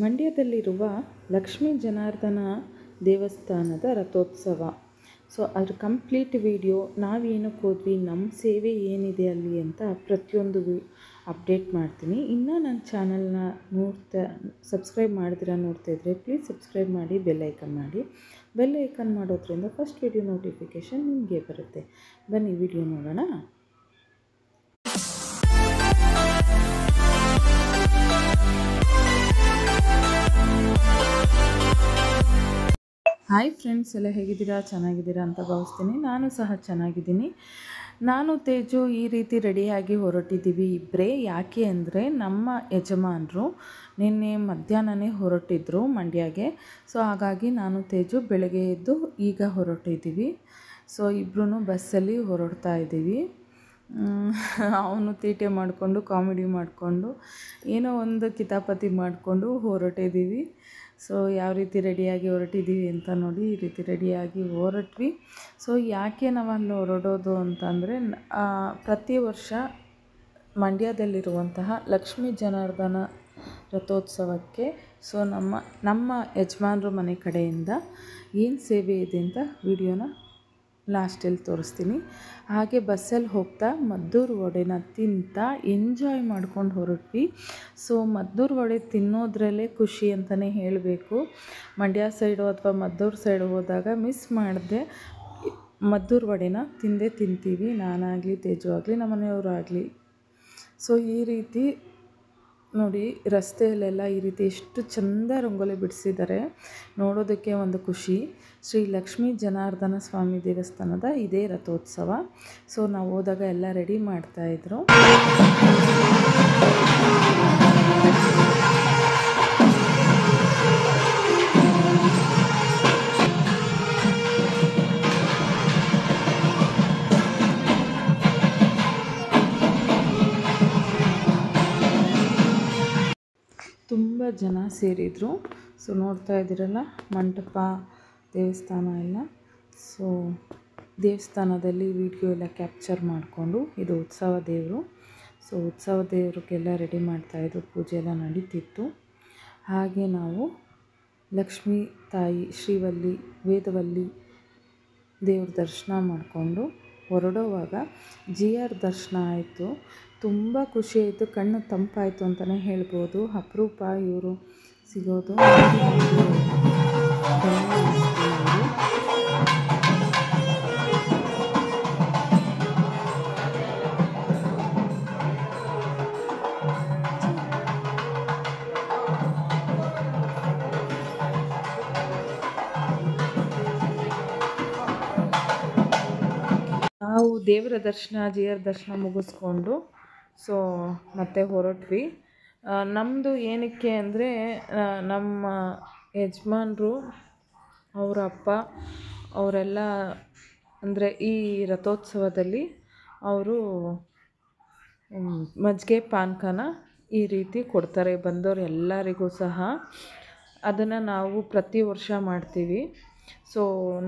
ಮಂಡ್ಯದಲ್ಲಿರುವ ಲಕ್ಷ್ಮೀ ಜನಾರ್ದನ ದೇವಸ್ಥಾನದ ರಥೋತ್ಸವ. ಸೊ ಅದ್ರ ಕಂಪ್ಲೀಟ್ ವಿಡಿಯೋ, ನಾವೇನಕ್ಕೆ ಹೋದ್ವಿ, ನಮ್ಮ ಸೇವೆ ಏನಿದೆ ಅಲ್ಲಿ ಅಂತ ಪ್ರತಿಯೊಂದು ಅಪ್ಡೇಟ್ ಮಾಡ್ತೀನಿ. ಇನ್ನೂ ನನ್ನ ಚಾನಲ್ನ ಸಬ್ಸ್ಕ್ರೈಬ್ ಮಾಡಿದಿರ ನೋಡ್ತಾ ಇದ್ದರೆ ಪ್ಲೀಸ್ ಸಬ್ಸ್ಕ್ರೈಬ್ ಮಾಡಿ, ಬೆಲ್ ಐಕನ್ ಮಾಡಿ. ಬೆಲ್ ಐಕನ್ ಮಾಡೋದ್ರಿಂದ ಫಸ್ಟ್ ವಿಡಿಯೋ ನೋಟಿಫಿಕೇಷನ್ ನಿಮಗೆ ಬರುತ್ತೆ. ಬನ್ನಿ ವಿಡಿಯೋ ನೋಡೋಣ. ಹಾಯ್ ಫ್ರೆಂಡ್ಸ್, ಎಲ್ಲ ಹೇಗಿದ್ದೀರಾ? ಚೆನ್ನಾಗಿದ್ದೀರಾ ಅಂತ ಭಾವಿಸ್ತೀನಿ. ನಾನು ಸಹ ಚೆನ್ನಾಗಿದ್ದೀನಿ. ನಾನು ತೇಜು ಈ ರೀತಿ ರೆಡಿಯಾಗಿ ಹೊರಟಿದ್ದೀವಿ ಇಬ್ಬರೇ. ಯಾಕೆ ಅಂದರೆ ನಮ್ಮ ಯಜಮಾನರು ನಿನ್ನೆ ಮಧ್ಯಾಹ್ನನೇ ಹೊರಟಿದ್ರು ಮಂಡ್ಯಗೆ. ಸೊ ಹಾಗಾಗಿ ನಾನು ತೇಜು ಬೆಳಗ್ಗೆ ಎದ್ದು ಈಗ ಹೊರಟಿದ್ದೀವಿ. ಸೊ ಇಬ್ಬರೂ ಬಸ್ಸಲ್ಲಿ ಹೊರಡ್ತಾ ಇದ್ದೀವಿ. ಅವನು ತೀಟೆ ಮಾಡಿಕೊಂಡು, ಕಾಮಿಡಿ ಮಾಡಿಕೊಂಡು, ಏನೋ ಒಂದು ಕಿತಾಪತಿ ಮಾಡಿಕೊಂಡು ಹೊರಟಿದ್ದೀವಿ. ಸೊ ಯಾವ ರೀತಿ ರೆಡಿಯಾಗಿ ಹೊರಟಿದ್ದೀವಿ ಅಂತ ನೋಡಿ. ಈ ರೀತಿ ರೆಡಿಯಾಗಿ ಹೊರಟ್ವಿ. ಸೊ ಯಾಕೆ ನಾವು ಅಲ್ಲಿ ಹೊರಡೋದು ಅಂತಂದರೆ, ಪ್ರತಿ ವರ್ಷ ಮಂಡ್ಯದಲ್ಲಿರುವಂತಹ ಲಕ್ಷ್ಮೀ ಜನಾರ್ದನ ರಥೋತ್ಸವಕ್ಕೆ ಸೊ ನಮ್ಮ ಯಜಮಾನ್ರ ಮನೆ ಕಡೆಯಿಂದ ಏನು ಸೇವೆ ಇದೆ ಅಂತ ವಿಡಿಯೋನ ಲಾಸ್ಟಲ್ಲಿ ತೋರಿಸ್ತೀನಿ. ಹಾಗೆ ಬಸ್ಸಲ್ಲಿ ಹೋಗ್ತಾ ಮದ್ದೂರು ವಡೆನ ತಿಂತಾ ಎಂಜಾಯ್ ಮಾಡ್ಕೊಂಡು ಹೊರಟ್ವಿ. ಸೊ ಮದ್ದೂರು ವಡೆ ತಿನ್ನೋದ್ರಲ್ಲೇ ಖುಷಿ ಅಂತಲೇ ಹೇಳಬೇಕು. ಮಂಡ್ಯ ಸೈಡು ಅಥವಾ ಮದ್ದೂರು ಸೈಡು ಹೋದಾಗ ಮಿಸ್ ಮಾಡಿದೆ ಮದ್ದೂರು ವಡೆನ ತಿಂದೇ ತಿಂತೀವಿ. ನಾನಾಗಲಿ, ತೇಜು ಆಗಲಿ, ನಮ್ಮ ಮನೆಯವರು ಆಗಲಿ. ಸೊ ಈ ರೀತಿ ನೋಡಿ, ರಸ್ತೆಯಲ್ಲೆಲ್ಲ ಈ ರೀತಿ ಎಷ್ಟು ಚೆಂದ ರಂಗೋಲಿ ಬಿಡಿಸಿದ್ದಾರೆ, ನೋಡೋದಕ್ಕೆ ಒಂದು ಖುಷಿ. ಶ್ರೀ ಲಕ್ಷ್ಮೀ ಜನಾರ್ದನ ಸ್ವಾಮಿ ದೇವಸ್ಥಾನದ ಇದೇ ರಥೋತ್ಸವ. ಸೊ ನಾವು ಹೋದಾಗ ಎಲ್ಲ ರೆಡಿ ಮಾಡ್ತಾಯಿದ್ರು. ತುಂಬ ಜನ ಸೇರಿದರು. ಸೊ ನೋಡ್ತಾ ಇದ್ದೀರಲ್ಲ, ಮಂಟಪ, ದೇವಸ್ಥಾನ ಎಲ್ಲ. ಸೊ ದೇವಸ್ಥಾನದಲ್ಲಿ ವಿಡಿಯೋ ಎಲ್ಲ ಕ್ಯಾಪ್ಚರ್ ಮಾಡಿಕೊಂಡು, ಇದು ಉತ್ಸವ ದೇವರು. ಸೊ ಉತ್ಸವ ದೇವ್ರಿಗೆಲ್ಲ ರೆಡಿ ಮಾಡ್ತಾಯಿದ್ರು, ಪೂಜೆ ಎಲ್ಲ ನಡೀತಿತ್ತು. ಹಾಗೆ ನಾವು ಲಕ್ಷ್ಮೀ ತಾಯಿ, ಶ್ರೀವಲ್ಲಿ, ವೇದವಲ್ಲಿ ದೇವ್ರ ದರ್ಶನ ಮಾಡಿಕೊಂಡು ಹೊರಡೋವಾಗ GR ದರ್ಶನ ಆಯಿತು. ತುಂಬ ಖುಷಿಯಾಯಿತು, ಕಣ್ಣು ತಂಪಾಯಿತು ಅಂತಲೇ ಹೇಳ್ಬೋದು. ಅಪರೂಪ ಇವರು ಸಿಗೋದು. ನಾವು ದೇವರ ದರ್ಶನ, GR ದರ್ಶನ ಮುಗಿಸ್ಕೊಂಡು ಸೊ ಮತ್ತೆ ಹೊರಟ್ವಿ. ನಮ್ಮದು ಏನಕ್ಕೆ ಅಂದರೆ, ನಮ್ಮ ಯಜಮಾನರು, ಅವರ ಅಪ್ಪ ಅವರೆಲ್ಲ ಅಂದರೆ ಈ ರಥೋತ್ಸವದಲ್ಲಿ ಅವರು ಮಜ್ಜಿಗೆ ಪಾನಕನ ಈ ರೀತಿ ಕೊಡ್ತಾರೆ ಬಂದವರು ಎಲ್ಲರಿಗೂ ಸಹ. ಅದನ್ನು ನಾವು ಪ್ರತಿ ವರ್ಷ ಮಾಡ್ತೀವಿ. ಸೊ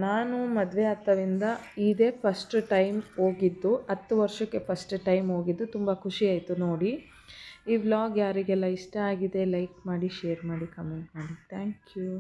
ನಾನು ಮದುವೆ ಆಗ್ತಾವಿಂದ ಇದೇ ಫಸ್ಟ್ ಟೈಮ್ ಹೋಗಿದ್ದು. 10 ವರ್ಷಕ್ಕೆ ಫಸ್ಟ್ ಟೈಮ್ ಹೋಗಿದ್ದು. ತುಂಬ ಖುಷಿ ಆಯಿತು ನೋಡಿ. ಈ ವ್ಲಾಗ್ ಯಾರಿಗೆಲ್ಲ ಇಷ್ಟ ಆಗಿದೆ ಲೈಕ್ ಮಾಡಿ, ಶೇರ್ ಮಾಡಿ, ಕಮೆಂಟ್ ಮಾಡಿ. Thank you.